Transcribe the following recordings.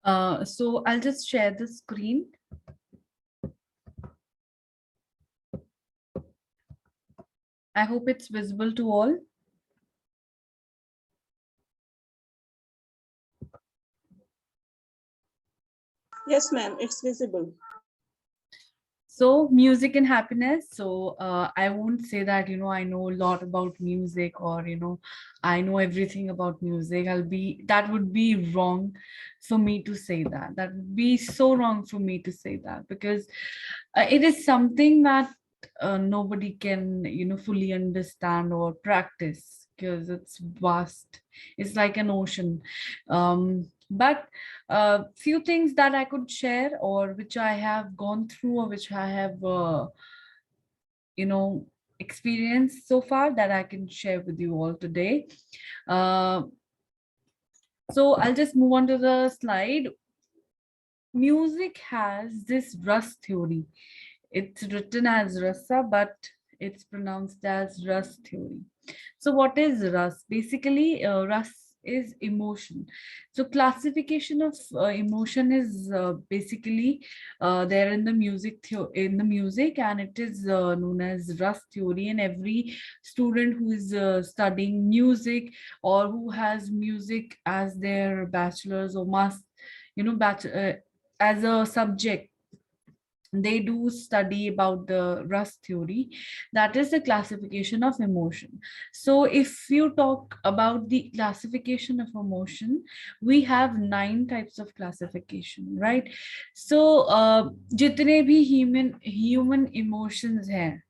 So I'll just share the screen. I hope it's visible to all. Yes, ma'am, it's visible. So music and happiness. So I won't say that, I know a lot about music, or, I know everything about music. That would be wrong for me to say that. That would be so wrong for me to say that, because it is something that nobody can, fully understand or practice, because it's vast. It's like an ocean. But few things that I could share, or which I have gone through, or which I have, you know, experienced so far, that I can share with you all today. Uh, so I'll just move on to the slide. Music has this Rus theory. It's written as rasa, but it's pronounced as Rus theory. So what is Rus? Basically, Rus is emotion. So classification of emotion is basically there in the in the music, and it is known as Rus theory. And every student who is studying music, or who has music as their bachelor's or master, as a subject, they do study about the Rust theory. That is the classification of emotion. So if you talk about the classification of emotion, we have 9 types of classification, right? So jitne bhi human emotions hai,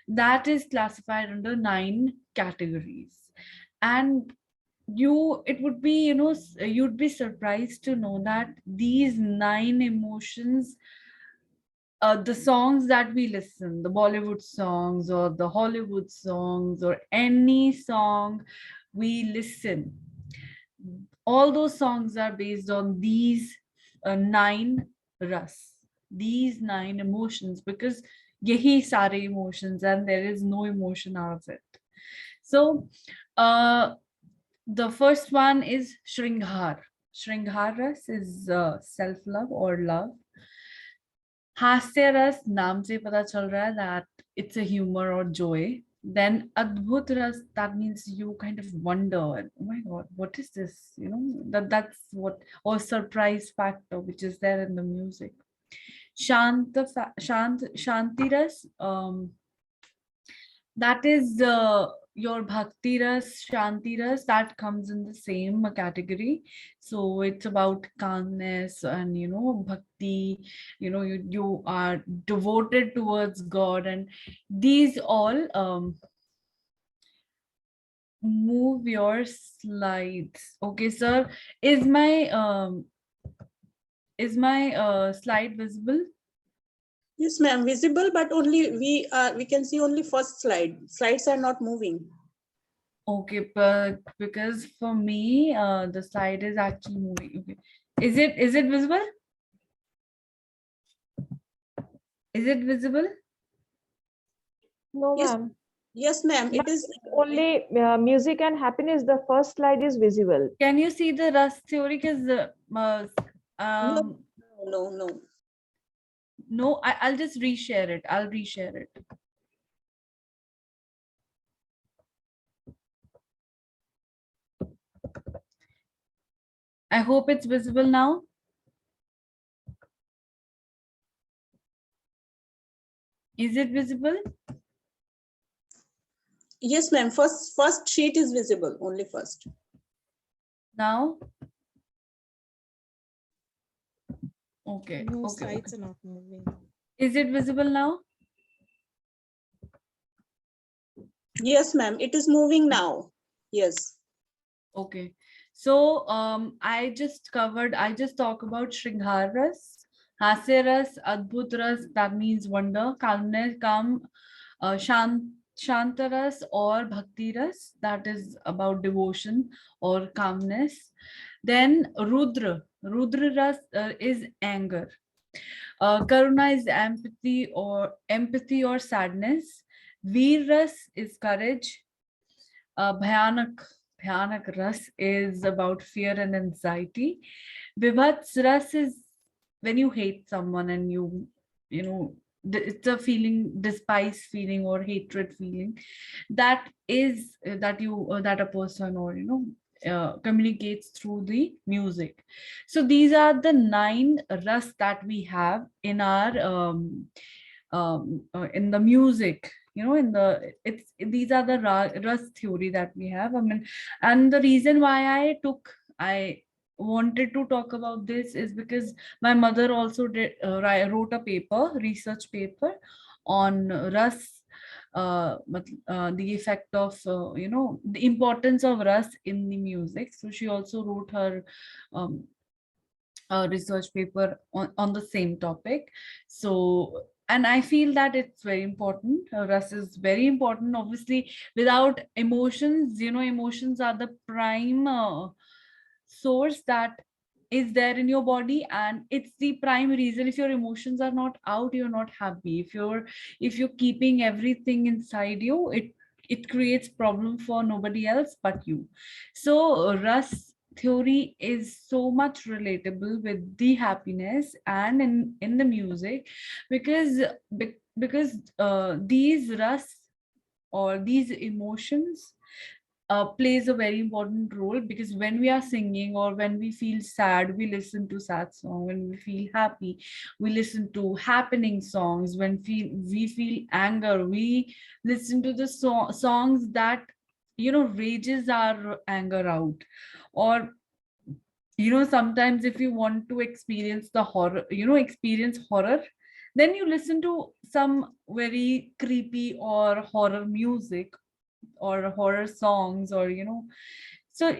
that is classified under 9 categories. And it would be, you'd be surprised to know that these 9 emotions, the songs that we listen, the Bollywood songs or the Hollywood songs or any song we listen, all those songs are based on these 9 ras, these 9 emotions, because yehi sare emotions, and there is no emotion out of it. So uh, the first one is Shringhar. Shringhar ras is self-love or love. हास्य रस नाम से पता चल रहा है that it's a humor or joy. Then adbhut ras, that means you kind of wonder, oh my god, what is this, that's what, or surprise factor which is there in the music. Shanti ras, that is your bhakti ras, shanti ras, that comes in the same category. So it's about calmness and, bhakti. You are devoted towards God, and these all, move your slides. Okay, sir, is my slide visible? Yes, ma'am, visible, but only we can see only first slide. Slides are not moving. Okay, but because for me, the slide is actually moving. Okay, is it visible? Is it visible? No, Yes, ma'am. yes, ma'am. It is Only music and happiness. The first slide is visible. Can you see the Rust theory? Because no, um, no, no. no, I'll just reshare it. I'll reshare it. I hope it's visible now. Is it visible? Yes, ma'am. First sheet is visible. Only first. Now? Okay. No, Okay. slides Okay. are not moving. Is it visible now? Yes, ma'am. It is moving now. Yes. Okay. So I just talk about Shringhar Ras, Hasya Ras, Adbhut Ras, that means wonder, calmness, calm, Shantaras or Bhakti Ras, that is about devotion or calmness. Then Rudra Ras is anger. Karuna is empathy or sadness. Veer Ras is courage. Bhayanak, Bhyanak Ras is about fear and anxiety. Vibhats Ras is when you hate someone and you know, it's a feeling, despise feeling or hatred feeling that is that a person or communicates through the music. So these are the 9 ras that we have in our in the music, in the it's these are the ras theory that we have. I mean, and the reason why I wanted to talk about this is because my mother also wrote a research paper on ras, the effect of the importance of ras in the music. So she also wrote her um, research paper on the same topic. So, and I feel that it's very important. Ras is very important. Obviously, without emotions, emotions are the prime source that is there in your body, and it's the prime reason. If your emotions are not out, you're not happy. If you're keeping everything inside you, it creates problem for nobody else but you. So Ras theory is so much relatable with the happiness and in the music, because these Ras or these emotions plays a very important role. Because when we are singing or when we feel sad, we listen to sad song. When we feel happy, we listen to happening songs. When we feel anger, we listen to the songs that rages our anger out. Or sometimes if you want to experience the horror, experience horror, then you listen to some very creepy or horror music or horror songs. Or so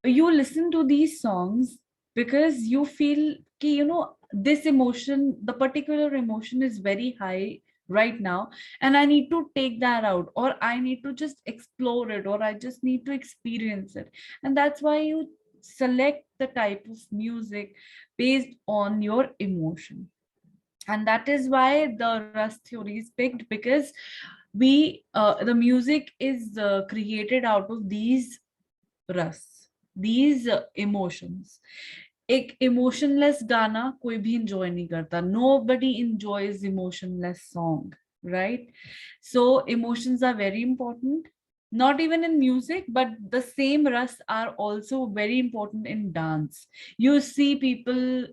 you listen to these songs because you feel ki, this emotion, the particular emotion is very high right now, and I need to take that out, or I need to just explore it, or I just need to experience it. And that's why you select the type of music based on your emotion. And that is why the Ras theory is picked, because the music is created out of these रस, these emotions. एक emotionless गाना कोई भी enjoy नहीं करता. Nobody enjoys emotionless song, right? So emotions are very important, not even in music, but the same ras are also very important in dance. You see people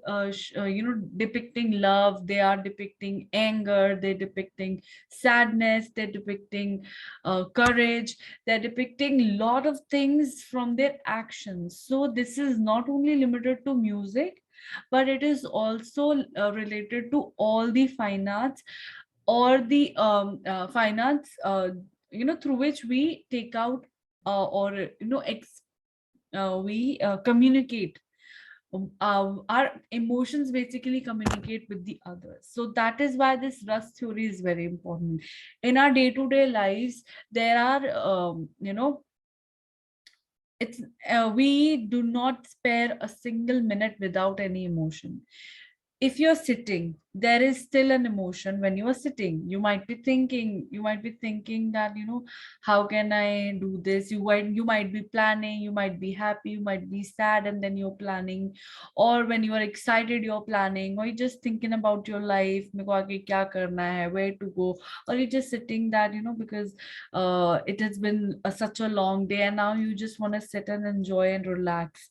depicting love, they are depicting anger, they're depicting sadness, they're depicting courage, they're depicting a lot of things from their actions. So this is not only limited to music, but it is also related to all the fine arts, or the fine arts through which we take out or we communicate. Our emotions basically communicate with the others. So that is why this Ras theory is very important. In our day-to-day lives, there are it's we do not spare a single minute without any emotion. If you're sitting, there is still an emotion. When you are sitting, you might be thinking that how can I do this. You might be planning, you might be happy, you might be sad, and then you're planning. Or when you are excited, you're planning, or you're just thinking about your life, मेरे को आगे क्या करना है, where to go. Or you're just sitting that because it has been such a long day, and now you just want to sit and enjoy and relax.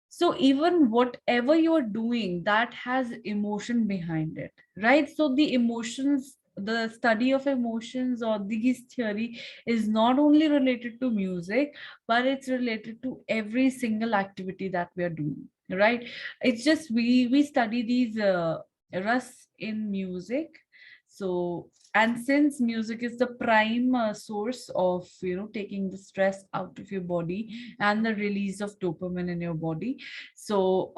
So even whatever you're doing, that has emotion behind it, right? So the emotions, the study of emotions or these theory is not only related to music, but it's related to every single activity that we are doing, right? It's just we study these ras in music. So, and since music is the prime source of taking the stress out of your body and the release of dopamine in your body, so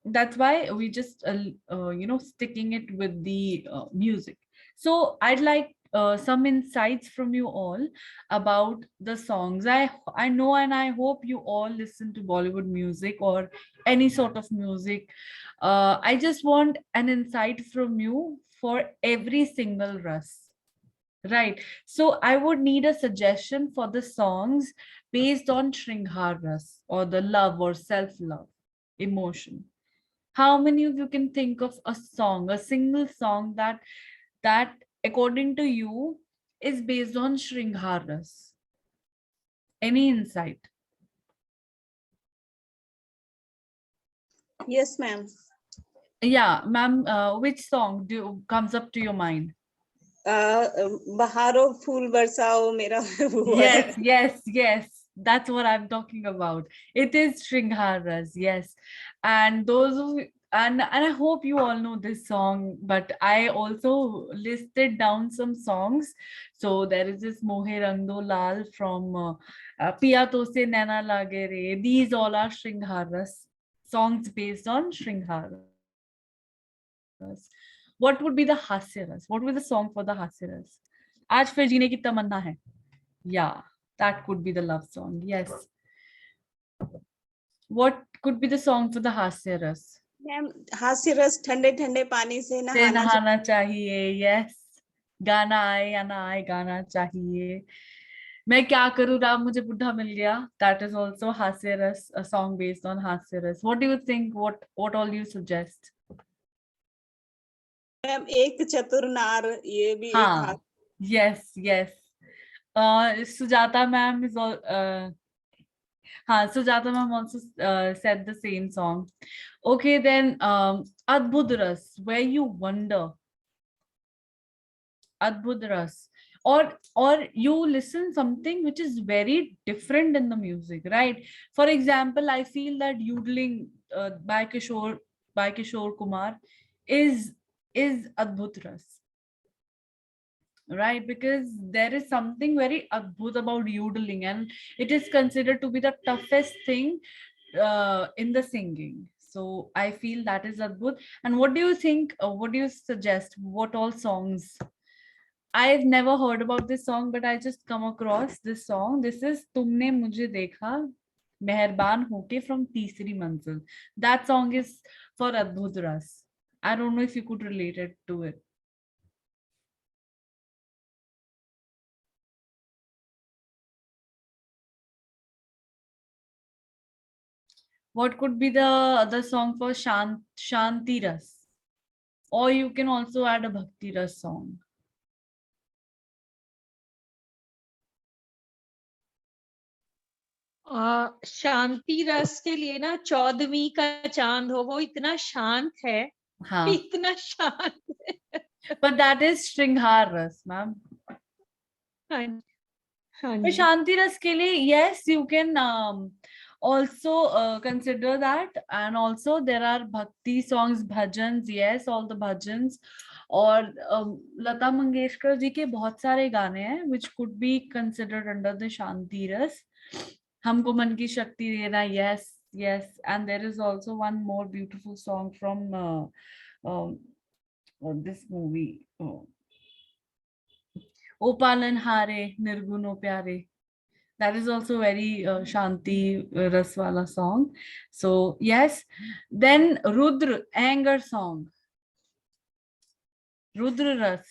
that's why we just sticking it with the music. So I'd like some insights from you all about the songs. I know and I hope you all listen to Bollywood music or any sort of music. I just want an insight from you for every single ras. Right. So I would need a suggestion for the songs based on Shringhar Ras, or the love or self-love emotion. How many of you can think of a song, a single song that according to you is based on Shringhar Ras? Any insight? Yes, ma'am. Yeah, ma'am, which song comes up to your mind? बहारो फूल बरसाओ मेरा वो है. Yes, yes, yes. That's what I'm talking about. It is Shringharas, yes. And those who and I hope you all know this song, but I also listed down some songs. So there is this Mohe Rang Do Lal from Piya To Se Naina Lage Re. These all are Shringharas, songs based on Shringharas. What would be the Hasyaras? What would be the song for the Hasyaras? आज फिर जीने की तमन्ना है. Yeah, that could be the love song. Yes. What could be the song for the Hasya Ras? Ma'am हास्य रस ठंडे ठंडे पानी से से नहाना नहाना चाहिए. Yes. गाना आए या ना आए, गाना चाहिए. मैं क्या करूँ राम मुझे बुढ़ा मिल गया. That is also Hasya Ras, a song based on Hasya Ras. What do you think? What all you suggest? Ma'am एक चतुर नार ये भी एक हाँ. Yes, yes. Sujata ma'am is all. Sujata ma'am also said the same song. Okay, then Adbhut Ras, where you wonder. Adbhut Ras. Or you listen something which is very different in the music, right? For example, I feel that yodeling by Kishore Kumar is Adbhut Ras, right? Because there is something very adbhut about yodeling, and it is considered to be the toughest thing in the singing. So I feel that is adbhut. And what do you think? What do you suggest? What all songs? I've never heard about this song, but I just come across this song. This is Tumne Mujhe Dekha Meherban Hoke from Teesri Manzil. That song is for Adbhut Ras. I don't know if you could relate it to it. What could be the other song for Shanti Ras? Or you can also add a Bhakti Ras song. शांति रस के लिए ना 14वीं का चांद हो वो इतना शांत है. हाँ. इतना शांत है. But that is Shringhar Ras, ma'am. हाँ हाँ But ji. Shanti Ras ke liye, yes, you can also consider that. And also there are bhakti songs, bhajans, yes, all the bhajans. और लता मंगेशकर जी के बहुत सारे गाने हैं which could be considered under the Shanti Ras. हमको मन की शक्ति देना, yes, yes. And there is also one more beautiful song from this movie. O Palanhare Nirguno Pyare. That is also very Shanti Raswala song. So yes. Then Rudra, anger song. Rudra Ras.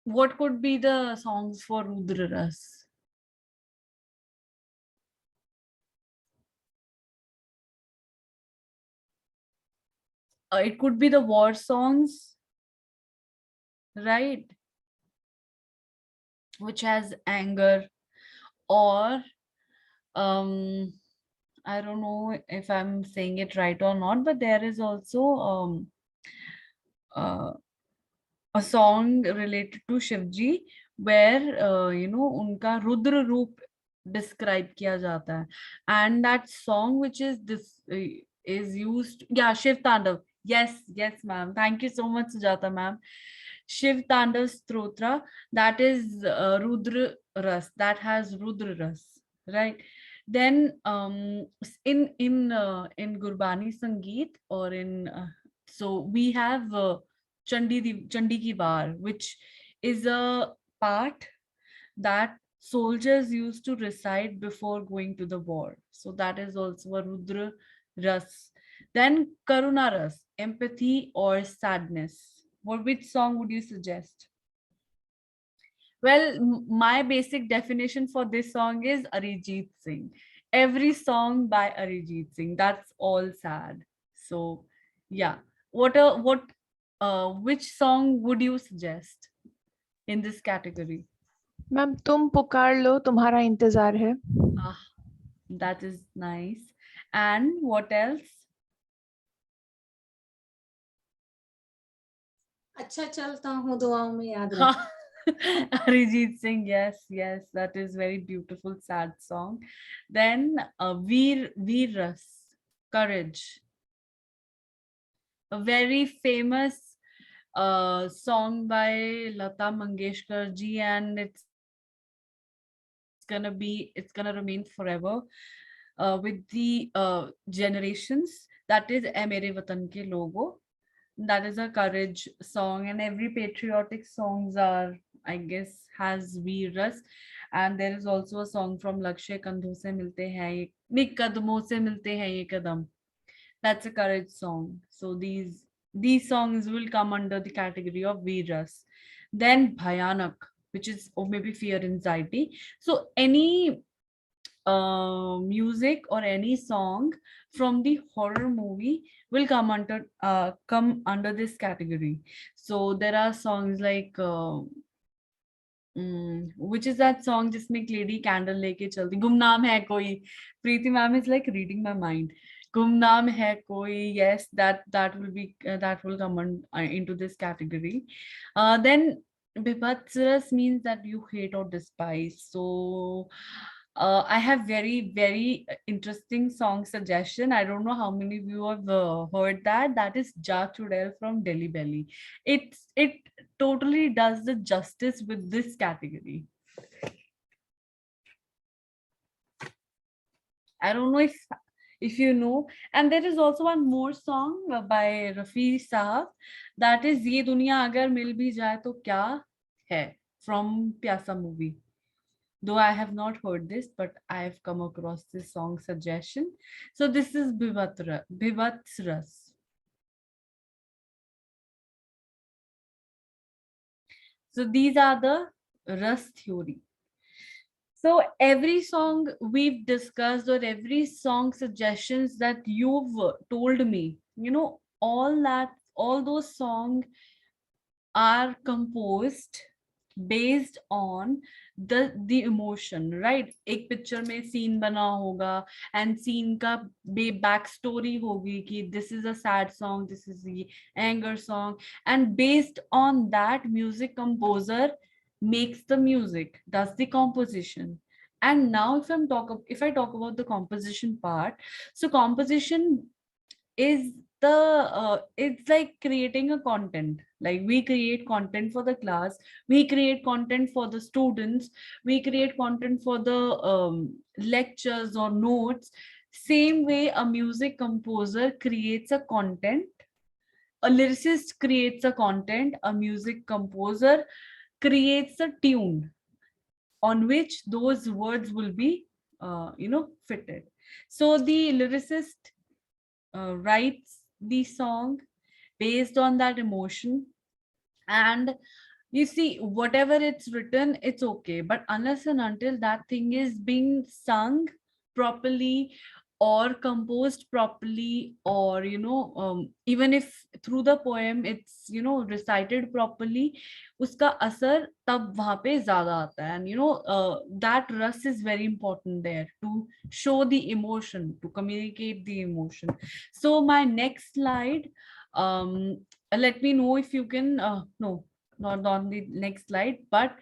What could be the songs for Rudra Ras? It could be the war songs, right? Which has anger, or I don't know if I'm saying it right or not, but there is also uh, a song related to Shivji where unka Rudra Roop describe kiya jata hai. And that song which is this is used, yeah, Shiv Tandav. Yes, yes, ma'am. Thank you so much, Sujata ma'am. Shiv Tandav Stotra, that is Rudra Ras, that has Rudra Ras, right? Then in Gurbani Sangeet, or in so we have Chandi Ki War, which is a part that soldiers used to recite before going to the war. So that is also a Rudra Ras. Then Karuna Ras, empathy or sadness. Which song would you suggest? Well, my basic definition for this song is Arijit Singh. Every song by Arijit Singh, that's all sad. So, yeah. Which song would you suggest in this category? Ma'am तुम पुकार लो तुम्हारा इंतजार है. Ah, that is nice. And what else? अच्छा चलता हूँ दुआओं में याद रख. Arijit Singh, yes, yes, that is very beautiful, sad song. Then Veer Ras, courage, a very famous song by Lata Mangeshkar ji, and it's gonna remain forever with the generations. That is "Ae Mere Watan Ke Logo." That is a courage song, and every patriotic songs are, I guess, has Veer Ras. And there is also a song from Lakshay, Kandhon se milte hain ye, nahi kadmon se milte hain ye kadam. That's a courage song. So these songs will come under the category of Veer Ras. Then Bhayanak, which is, or maybe fear, anxiety. So any music or any song from the horror movie will come under this category. So there are songs like which is that song जिसमें एक lady candle लेके चलती, गुमनाम है कोई. Preeti ma'am is like reading my mind. गुमनाम है कोई, yes, that will come into this category. Then Bibhatsras means that you hate or despise. So I have very interesting song suggestion. I don't know how many of you have heard that. That is Ja Chudel from Delhi Belly. It totally does the justice with this category. I don't know if you know. And there is also one more song by Rafi Sahab, that is Ye Duniya Agar Mil Bhi Jaye To Kya Hai, from Pyasa movie. Though I have not heard this, but I have come across this song suggestion. So this is Bhivatsras. So these are the Ras theory. So every song we've discussed, or every song suggestions that you've told me, all those songs are composed based on the emotion, right? एक picture में scene बना होगा, and scene का back story होगी कि this is a sad song, this is the anger song, and based on that, music composer makes the music, does the composition. And now if I talk about the composition part, so composition is it's like creating a content. Like we create content for the class, we create content for the students, we create content for the lectures or notes. Same way a music composer creates a content, a lyricist creates a content, a music composer creates a tune on which those words will be fitted. So the lyricist writes the song based on that emotion, and you see, whatever it's written, it's okay, but unless and until that thing is being sung properly or composed properly, or even if through the poem it's recited properly, uska asar tab wahan pe zyada aata hai. And that rus is very important there, to show the emotion, to communicate the emotion. So my next slide, let me know if you can no, not on the next slide, but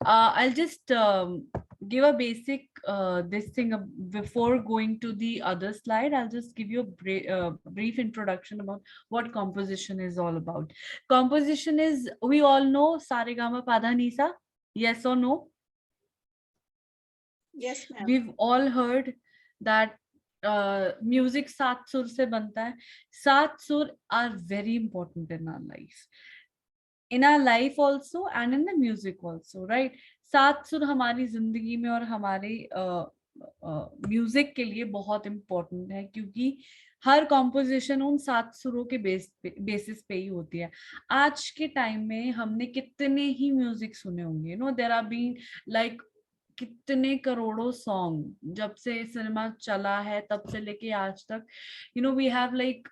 I'll just give a basic this thing before going to the other slide. I'll just give you a brief introduction about what composition is all about. Composition is, we all know Saregama Pada Nisa, yes or no? Yes, ma'am. We've all heard that music सात सुर से बनता है. सात सुर are very important in our life. in our life also and in the music also, right? सात सुर हमारी जिंदगी में और हमारे म्यूजिक के लिए बहुत इम्पोर्टेंट है, क्योंकि हर कॉम्पोजिशन उन सात सुरों के बेसिस पे ही होती है. आज के टाइम में हमने कितने ही म्यूजिक सुने होंगे, no there are been like कितने करोड़ों सॉन्ग जब से सिनेमा चला है तब से लेके आज तक. We have like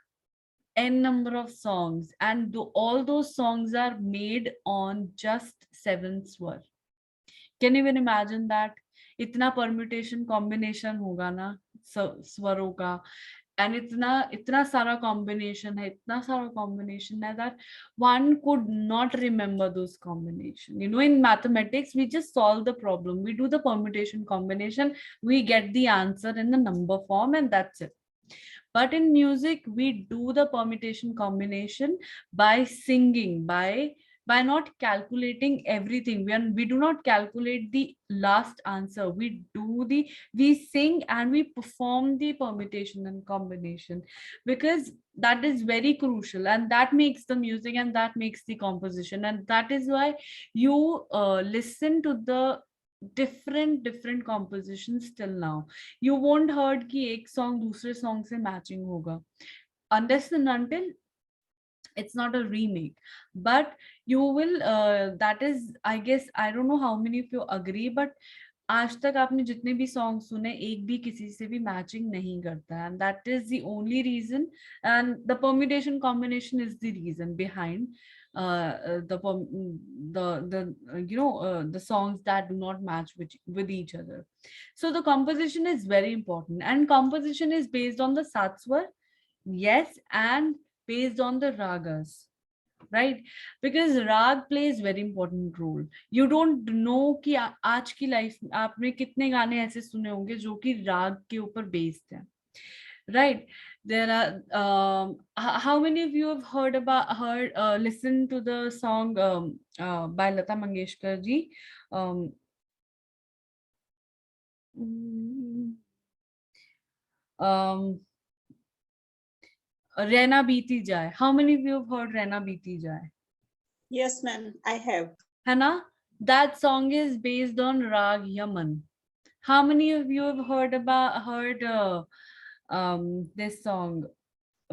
n number of songs, and all those songs are made on just 7 swar. Can you even imagine that? इतना permutation combination होगा ना स्वरों का, and इतना सारा combination है, that one could not remember those combination. In mathematics we just solve the problem, we do the permutation combination, we get the answer in the number form, and that's it. But in music, we do the permutation combination by singing, by not calculating everything. We do not calculate the last answer. We sing and we perform the permutation and combination, because that is very crucial, and that makes the music and that makes the composition. And that is why you listen to the different compositions till now. You won't heard कि एक song दूसरे song से matching होगा, unless and until it's not a remake. But you will that is, I guess, I don't know how many of you agree, but आज तक आपने जितने भी सॉन्ग सुने एक भी किसी से भी मैचिंग नहीं करता है, and that is the only reason, and the permutation combination is the reason behind the songs that do not match with each other. So the composition is very important, and composition is based on the satswar, yes, and based on the ragas, right? Because rag plays very important role. You don't know कि आज की life आपने कितने गाने ऐसे सुने होंगे जो कि राग के ऊपर बेस्ड हैं, right? There are how many of you have listened to the song by Lata Mangeshkar ji, um, um, Rehna Beeti Jaye? How many of you have heard Rehna Beeti Jaye? Yes, ma'am, I have. है ना? That song is based on Rag Yaman. How many of you have heard this song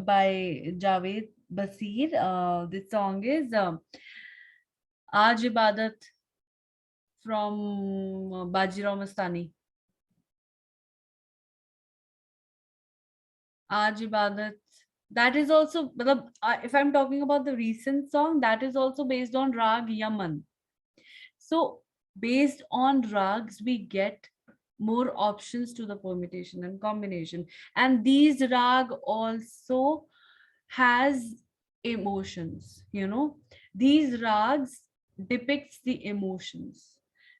by Javed Basir? This song is Aaj Ibadat from Bajirao Mastani. Aaj Ibadat. That is also, if I'm talking about the recent song, that is also based on Rag Yaman. So based on rags, we get more options to the permutation and combination. And these rag also has emotions, these rags depicts the emotions,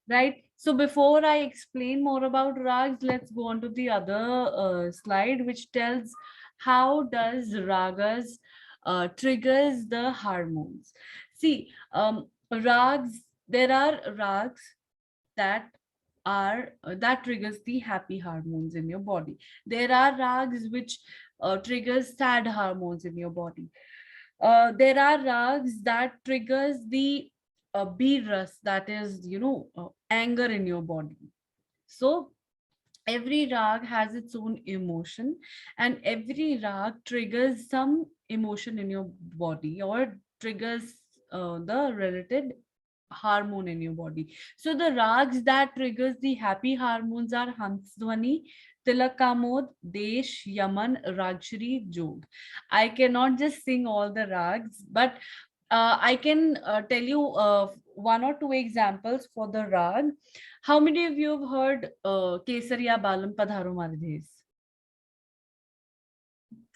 right? So before I explain more about rags, let's go on to the other slide, which tells how does ragas triggers the hormones. See, rags, there are rags that that triggers the happy hormones in your body. There are rags which triggers sad hormones in your body. There are rags that triggers the biras, that is, anger in your body. So every rag has its own emotion, and every rag triggers some emotion in your body or triggers the related hormone in your body. So the rags that triggers the happy hormones are Hansdwani, Tilakamod, Desh, Yaman, Ragshri, Jog. I cannot just sing all the rags, but I can tell you one or two examples for the rag. How many of you have heard Kesariya Balam Padharo Maridhes?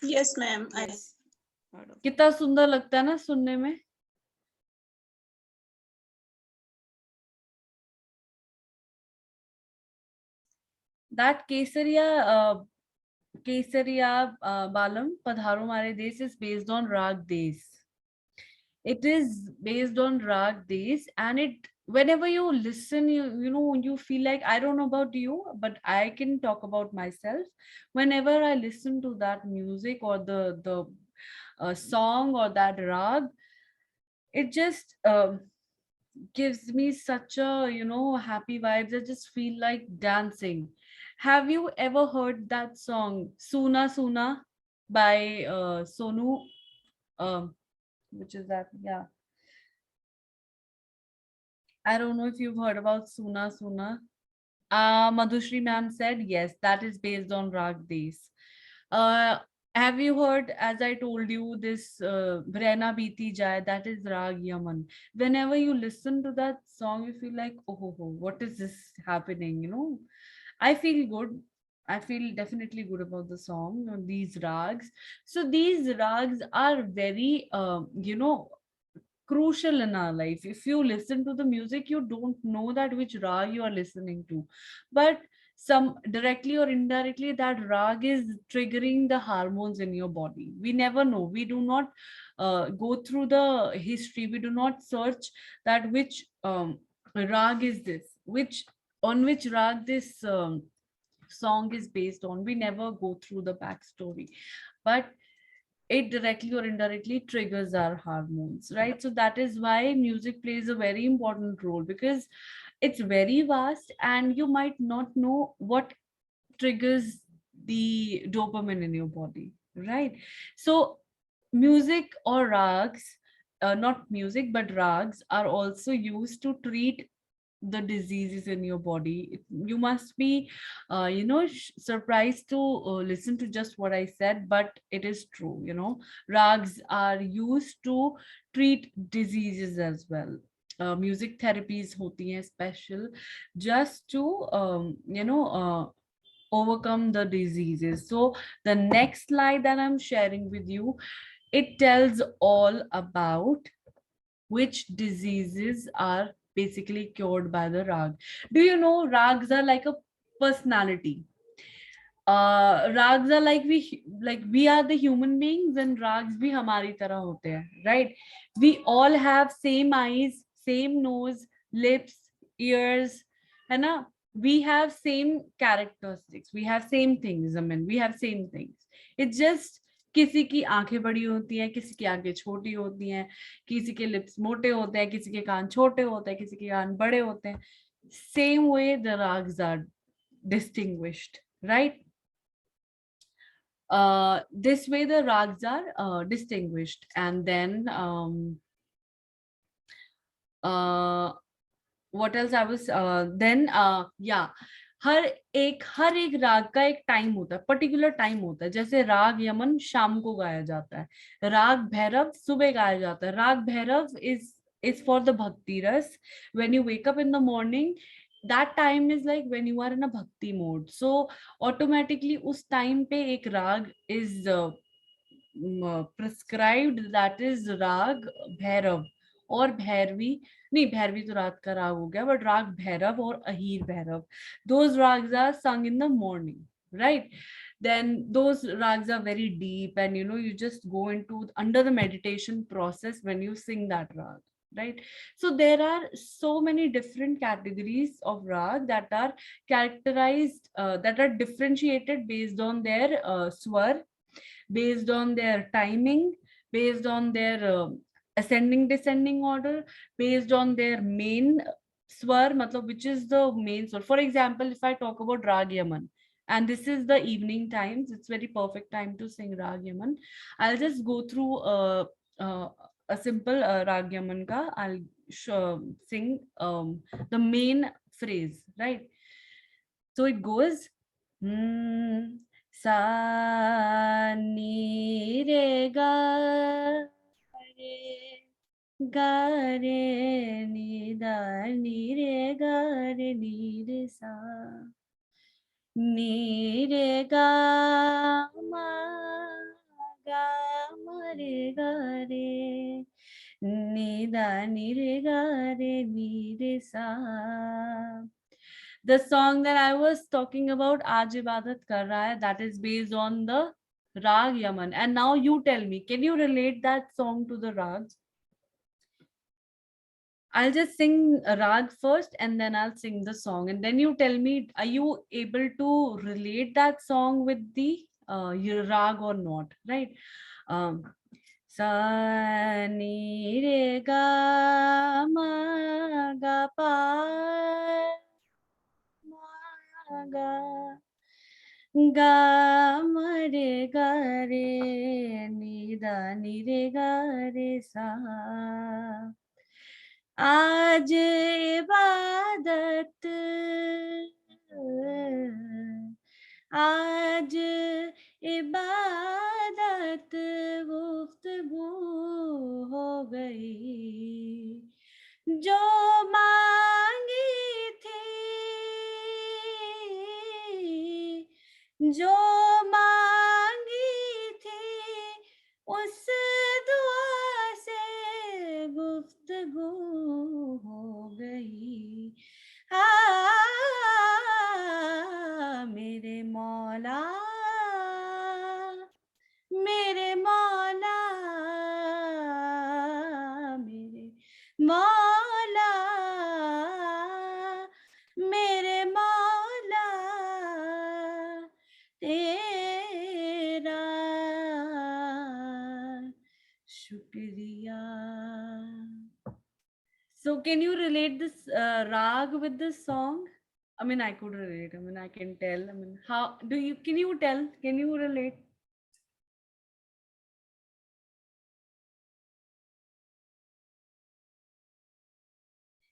Yes, ma'am, I Yes. Heard of. कितना सुंदर लगता है ना सुनने में. That Kesariya Balam Padharo Maridhes is based on Rag Des. It is based on Rag Des, and it, whenever you listen, you feel like, I don't know about you, but I can talk about myself. Whenever I listen to that music or the song or that rag, it just gives me such a, happy vibes. I just feel like dancing. Have you ever heard that song Suna Suna by Sonu, um which is that, yeah, I don't know if you've heard about Suna Suna. Madhushri ma'am said yes, that is based on Rag Des. Uh, have you heard, as I told you, this Brena Biti Jai, that is Rag Yaman. Whenever you listen to that song, you feel like, oh, what is this happening? I feel good. I feel definitely good about the song, these rags. So these rags are very, crucial in our life. If you listen to the music, you don't know that which rag you are listening to, but some directly or indirectly that rag is triggering the hormones in your body. We never know. We do not go through the history. We do not search that which rag is this, which on which rag this song is based on. We never go through the backstory, but it directly or indirectly triggers our hormones, right? So that is why music plays a very important role, because it's very vast and you might not know what triggers the dopamine in your body, right? So music or rags, not music but rags, are also used to treat the diseases in your body. You must be surprised to listen to just what I said, but it is true. Rags are used to treat diseases as well. Music therapies hoti hain special, just to overcome the diseases. So the next slide that I'm sharing with you, it tells all about which diseases are basically cured by the rag. Do you know rags are like a personality? Rags are like we are the human beings, and rags bhi hamari tarah hote hain, right? We all have same eyes, same nose, lips, ears, है ना? We have same characteristics, we have same things. I mean, we have same things. It's just किसी की आंखें बड़ी होती हैं, किसी की आंखें छोटी होती हैं, किसी के लिप्स मोटे होते हैं, किसी के कान छोटे होते हैं, किसी के कान बड़े होते हैं. Same way the rags are distinguished, right? This way the rags are distinguished. And then what else I was then yeah, हर एक राग का एक टाइम होता है, पर्टिकुलर टाइम होता है. जैसे राग यमन शाम को गाया जाता है, राग भैरव सुबह गाया जाता है. राग Bhairav is for the bhakti ras. When you wake up in the morning, that time is like when you are in a bhakti mode. So automatically उस time पे एक राग is prescribed, that is राग भैरव और भैरवी. नहीं, भैरवी तो रात का राग हो गया, बट राग भैरव और Ahir Bhairav, those rags are sung in the morning, right? Then those rags are very deep, and you just go into under the meditation process when you sing that rag, right? So there are so many different categories of rag that are characterized, that are differentiated based on their swar, based on their timing, based on their ascending descending order, based on their main swar, matlab which is the main swar. For example, if I talk about Rag Yaman, and this is the evening times, it's very perfect time to sing Rag Yaman. I'll just go through a simple Rag Yaman ka. I'll sing the main phrase, right? So it goes, sa ni re ga re ga re ni da ni re ga re ni re sa ni re ga ma re ga re ni da ni re ga re ni re sa. The song that I was talking about, Aaj Ibadat Kar Raha Hai, that is based on the Rag Yaman. And now you tell me, can you relate that song to the rags? I'll just sing a rag first and then I'll sing the song. And then you tell me, are you able to relate that song with the your rag or not, right? Sa ni re ga गा मरे गा रे नीदा नीरे गा रे सा, आज इबादत, आज इबादत गुफ्तगू हो गई, जो मांगी थी, जो मांगी थी, उस दुआ से गुफ्तगू हो गई। मेरे मौला, मेरे मौला, मेरे मौला, मेरे मौला, तेरा शुक्रिया. So can you relate this rag with this song? I mean, I could relate. I mean, I can tell. I mean, how do you? Can you tell? Can you relate?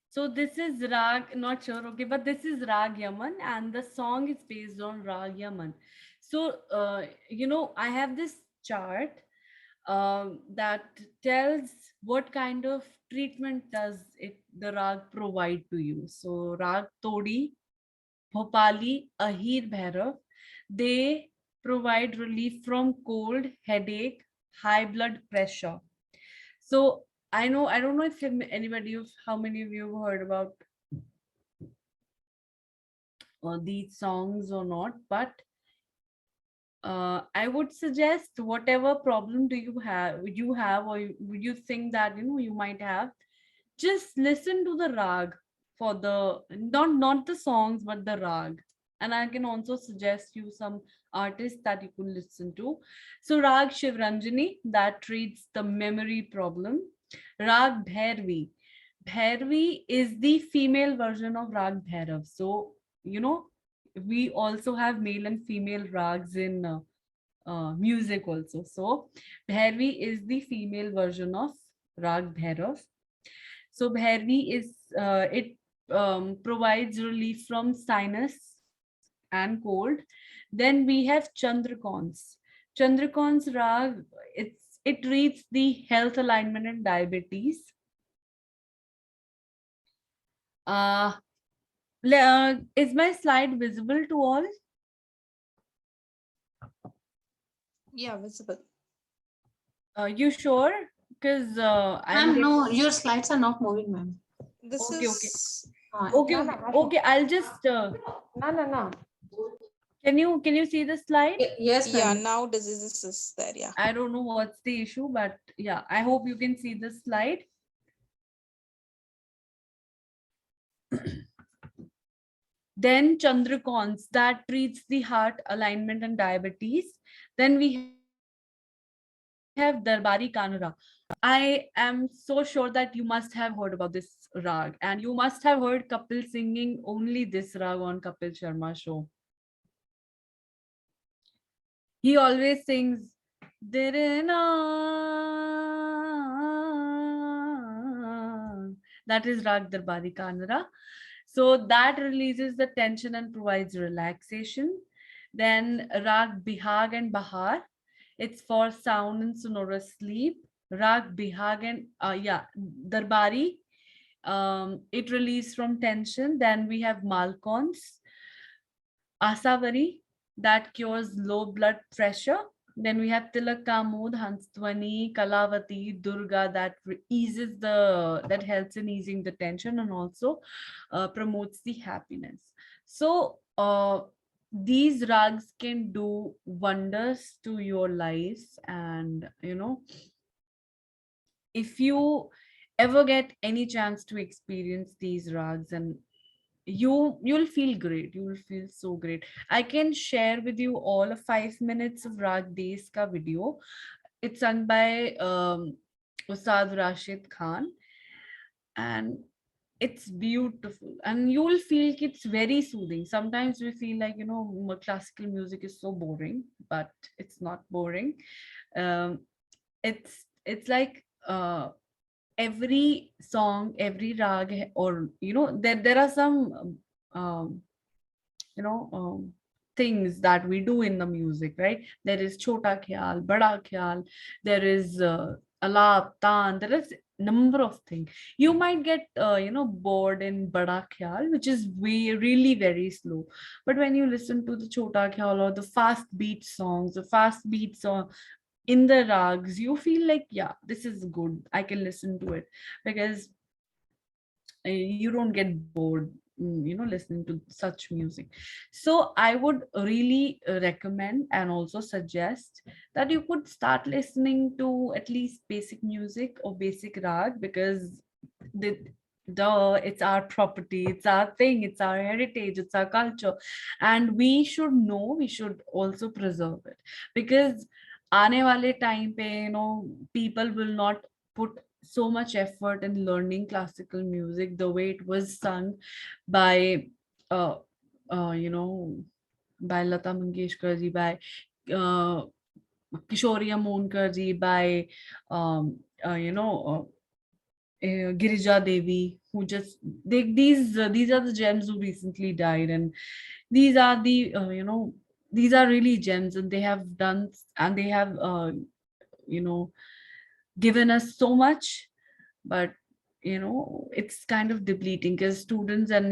So this is Rag, not sure, okay, but this is Rag Yaman, and the song is based on Rag Yaman. So, I have this chart that tells what kind of treatment does the Rag provide to you. So, Rag Todi, Bhopali, Ahir Bhairav, they provide relief from cold, headache, high blood pressure. So I don't know if how many of you have heard about these songs or not, but I would suggest whatever problem do you have, or would you think that you might have, just listen to the rag for the not the songs but the rag. And I can also suggest you some artists that you could listen to. So rag Shivranjani, that treats the memory problem. Rag Bhairavi, Bhairavi is the female version of rag Bhairav. So we also have male and female rags in music also. So Bhairavi is the female version of rag Bhairav. So Bhairavi it provides relief from sinus and cold. Then we have Chandrakons. Chandrakons rag, it treats the health alignment and diabetes. Is my slide visible to all? Yeah, visible. You sure? Because Ma'am, no, your slides are not moving, ma'am. This Okay, is okay, No, okay. I'll just. No. Can you see the slide? Yes, yeah. ma'am. Now diseases is there. Yeah. I don't know what's the issue, but yeah, I hope you can see the slide. Then Chandrakons, that treats the heart alignment and diabetes. Then we have Darbari Kanura. I am so sure that you must have heard about this rag, and you must have heard Kapil singing only this rag on Kapil Sharma show. He always sings "Direna." That is Rag Darbari Kanara. So that releases the tension and provides relaxation. Then Rag Bihag and Bahar. It's for sound and sonorous sleep. Rag Bihag and Darbari. It releases from tension. Then we have Malkons. Asavari, that cures low blood pressure. Then we have Tilakamud, Hansdwani, Kalavati, Durga, that that helps in easing the tension and also promotes the happiness. So these rugs can do wonders to your lives, and if you ever get any chance to experience these rugs, and you'll feel great, you will feel so great. I can share with you all a 5 minutes of rag days ka video. It's sung by Ustad Rashid Khan, and it's beautiful, and you will feel it's very soothing. Sometimes we feel like, classical music is so boring, but it's not boring. um, it's like, every song, every rag, or there are some um, you know um, things that we do in the music, right? There is chota khyal, bada khyal, there is alap, tan, there is number of things. You might get bored in bada khyal, which is really very slow, but when you listen to the chota khyal or the fast beat songs, the fast beat song in the rags, you feel like, yeah, this is good, I can listen to it, because you don't get bored, listening to such music. So I would really recommend and also suggest that you could start listening to at least basic music or basic rag, because the it's our property, it's our thing, it's our heritage, it's our culture, and we should know, we should also preserve it, because aane wale time pe, people will not put so much effort in learning classical music the way it was sung by uh, uh you know by Lata Mangeshkar ji, by uh, Kishoriya Monkar ji, by um Girija Devi, who just these are the gems who recently died, and these are the these are really gems, and they have done, and they have you know given us so much. But it's kind of depleting, because students and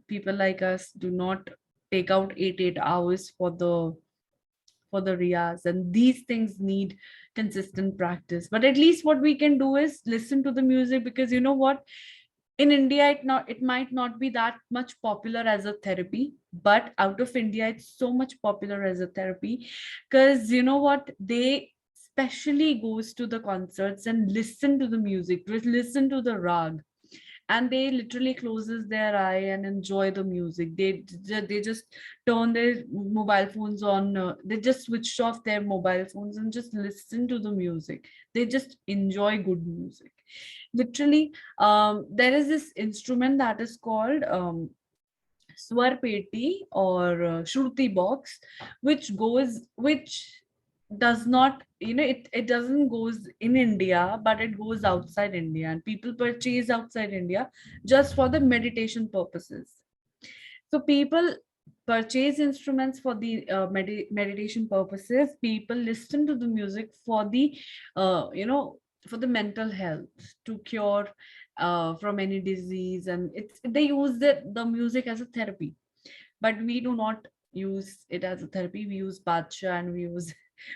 people like us do not take out 8 hours for the riyas, and these things need consistent practice. But at least what we can do is listen to the music, because you know what, in India it might not be that much popular as a therapy, but out of India it's so much popular as a therapy, because you know what, they specially goes to the concerts and listen to the music, just listen to the rag, and they literally closes their eye and enjoy the music. They just turn their mobile phones on, they just switch off their mobile phones and just listen to the music. They just enjoy good music, literally. There is this instrument that is called swar peti, or shruti box, which does not, it doesn't goes in India, but it goes outside India, and people purchase outside India just for the meditation purposes. So people purchase instruments for the meditation purposes. People listen to the music for the for the mental health, to cure from any disease, and they use the music as a therapy. But we do not use it as a therapy. We use bacha, and we use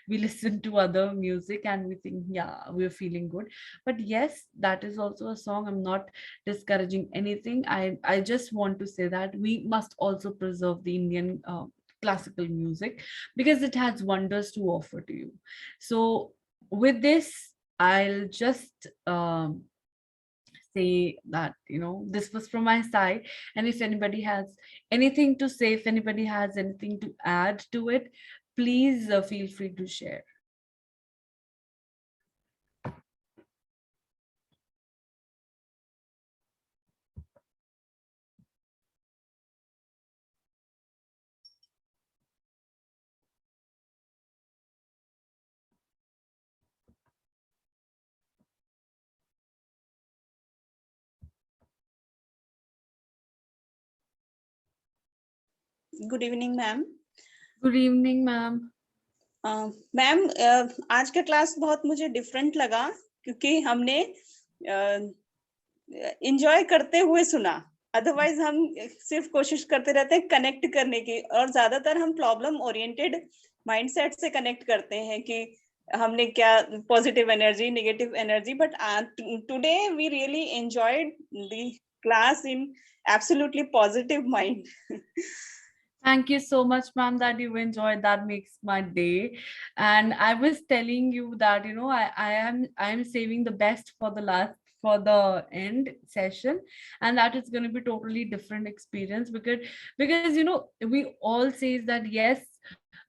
we listen to other music, and we think, yeah, we're feeling good. But yes, that is also a song. I'm not discouraging anything. I just want to say that we must also preserve the Indian classical music, because it has wonders to offer to you. So with this, I'll just say that this was from my side, and if anybody has anything to say, if anybody has anything to add to it, please feel free to share. Good evening, ma'am. Good evening, ma'am. Ma'am आज का class बहुत मुझे different लगा, क्योंकि हमने enjoy करते हुए सुना। अदरवाइज हम सिर्फ कोशिश करते रहते हैं कनेक्ट करने की, और ज्यादातर हम प्रॉब्लम ओरिएंटेड माइंडसेट से कनेक्ट करते हैं कि हमने क्या positive energy, negative energy, but today we really enjoyed the class in absolutely positive mind. Thank you so much, ma'am, that you enjoyed. That makes my day. And I was telling you that I am saving the best for the last, for the end session, and that is going to be totally different experience, because we all says that yes,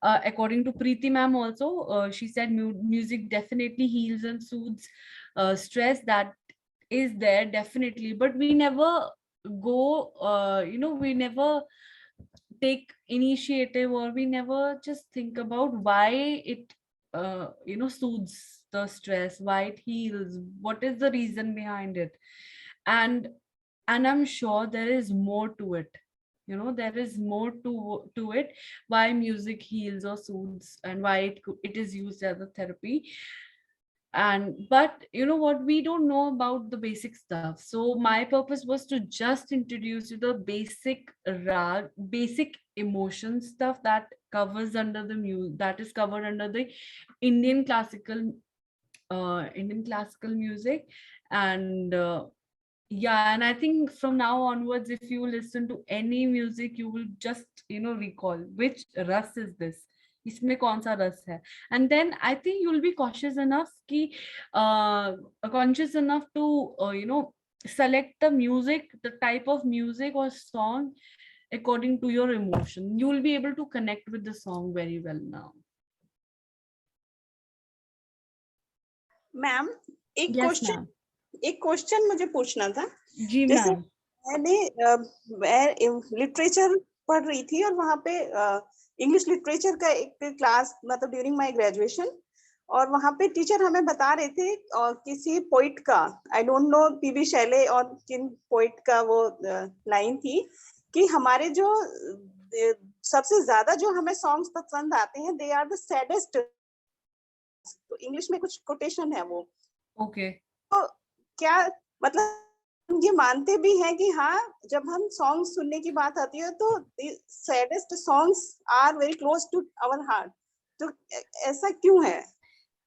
according to Preeti ma'am also, she said music definitely heals and soothes stress. That is there definitely, but we never go, we never take initiative, or we never just think about why it soothes the stress, why it heals, what is the reason behind it. and and I'm sure there is more to it. There is more to it, why music heals or soothes, and why it is used as a therapy. And but you know what, we don't know about the basic stuff, so my purpose was to just introduce you the basic emotion stuff that covers under the that is covered under the indian classical music. And yeah, and I think from now onwards, if you listen to any music, you will just recall which ras is this, इसमें कौन सा रस है. And then I think you will be cautious enough कि conscious enough to select the music, the type of music or song according to your emotion. You will be able to connect with the song very well now. Ma'am, एक Yes, question ma'am. एक question मुझे पूछना था. जी जैसे ma'am. मैंने literature पढ़ रही थी और वहाँ पे इंग्लिश लिटरेचर का एक क्लास, मतलब ड्यूरिंग माय ग्रेजुएशन, और वहाँ पे टीचर हमें बता रहे थे किसी पोइट का, I don't know PV Shelley और किन पोइट का वो लाइन थी कि हमारे जो सबसे ज्यादा जो हमें सॉन्ग्स पसंद आते हैं, दे आर द सैडेस्ट. तो इंग्लिश में कुछ कोटेशन है वो. ओके. तो क्या मतलब हम ये मानते भी हैं कि हाँ, जब हम सॉन्ग सुनने की बात आती है तो saddest songs are very close to our heart. तो ऐसा क्यों है?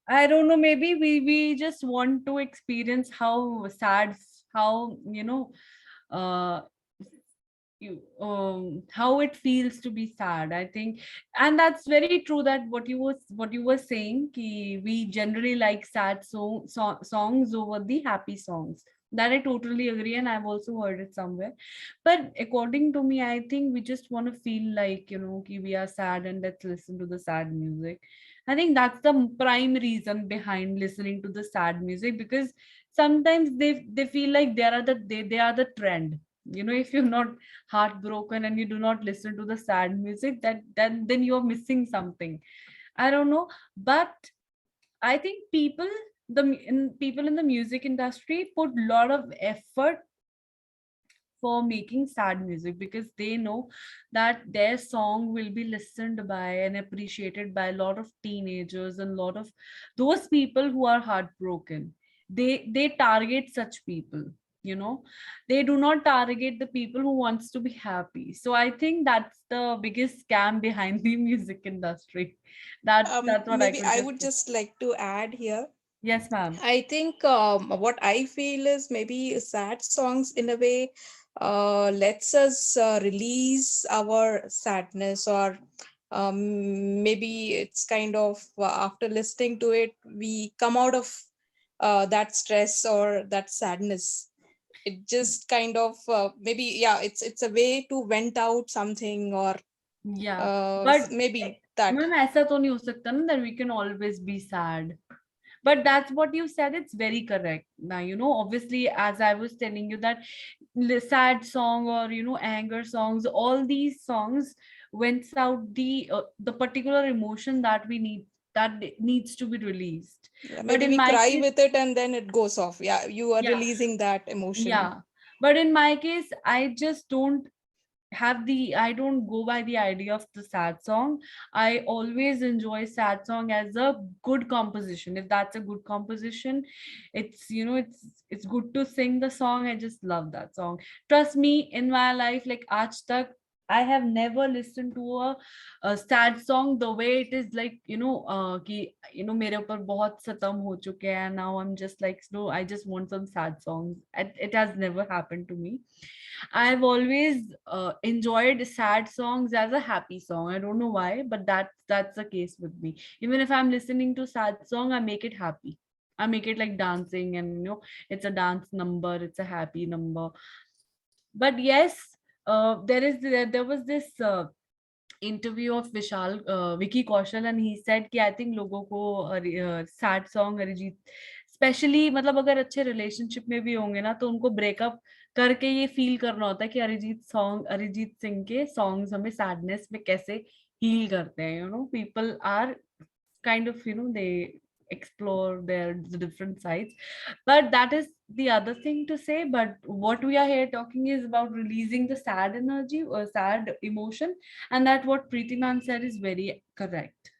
I don't know, maybe we just want to experience how sad, how uh how it feels to be sad, I think. And that's very true, that what you were saying ki we generally like sad songs over the happy songs. That I totally agree, and I've also heard it somewhere. But according to me, I think we just want to feel like ki we are sad and let's listen to the sad music. I think that's the prime reason behind listening to the sad music, because sometimes they feel like they are the trend. If you're not heartbroken and you do not listen to the sad music, then you're missing something. I don't know. But I think people in the music industry put a lot of effort for making sad music, because they know that their song will be listened by and appreciated by a lot of teenagers and a lot of those people who are heartbroken. They target such people. They do not target the people who wants to be happy. So I think that's the biggest scam behind the music industry. That's what I Maybe could I just would say. just like to add here. Yes, ma'am. I think what I feel is maybe sad songs in a way lets us release our sadness, or maybe it's kind of after listening to it, we come out of that stress or that sadness. It just kind of maybe, yeah, it's a way to vent out something, or Yeah, but maybe that. ma'am, ऐसा तो नहीं हो सकता ना that we can always be sad. But that's what you said, it's very correct. Now, obviously, as I was telling you, that sad song or anger songs, all these songs went out the particular emotion that we need, that needs to be released. Yeah, But maybe in we my cry case, with it and then it goes off. Yeah, you are yeah, releasing that emotion. yeah. But in my case, I just don't I don't go by the idea of the sad song. I always enjoy sad song as a good composition. If that's a good composition, it's good to sing the song. I just love that song. Trust me, in my life, like aaj tak, I have never listened to a sad song the way it is, like कि मेरे ऊपर बहुत सतम हो चुके हैं, now I'm just like, no, I just want some sad songs. It has never happened to me. I've always enjoyed sad songs as a happy song. I don't know why, but that's the case with me. Even if I'm listening to sad song, I make it happy. I make it like dancing, and it's a dance number. It's a happy number. But yes, there was this interview of Vicky Kaushal, and he said कि I think लोगों को sad song Arijit, specially मतलब अगर अच्छे relationship में भी होंगे ना, तो उनको ब्रेकअप करके ये फील करना होता है कि अरिजीत सिंह के सॉन्ग्स हमें सैडनेस में कैसे हील करते हैं. People are kind of, they explore their different sides, but that is the other thing to say. But what we are here talking is about releasing the sad energy or sad emotion, and that what Preeti ma'am said is very correct.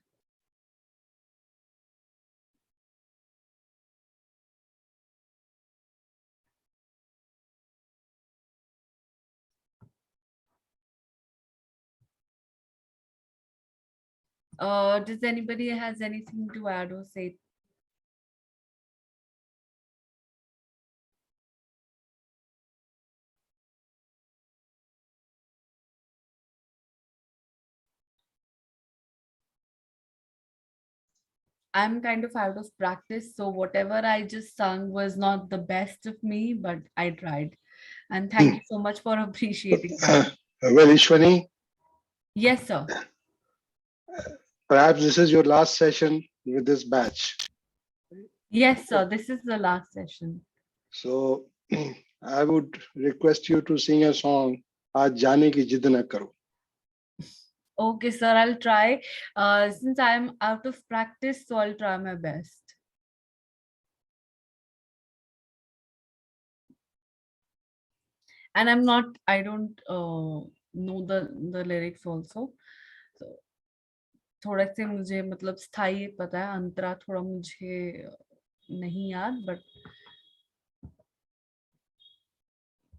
Does anybody has anything to add or say? I'm kind of out of practice, so whatever I just sung was not the best of me, but I tried. And thank you so much for appreciating that. Well, Ishwani, Yes, sir. perhaps this is your last session with this batch. Yes, sir. This is the last session. So I would request you to sing a song, "Aaj jaane ki jidd na karo." Okay, sir, I'll try. Since I'm out of practice, so I'll try my best. And I don't know the lyrics also. So थोड़े से मुझे मतलब स्थाई पता है, अंतरा थोड़ा मुझे नहीं याद, but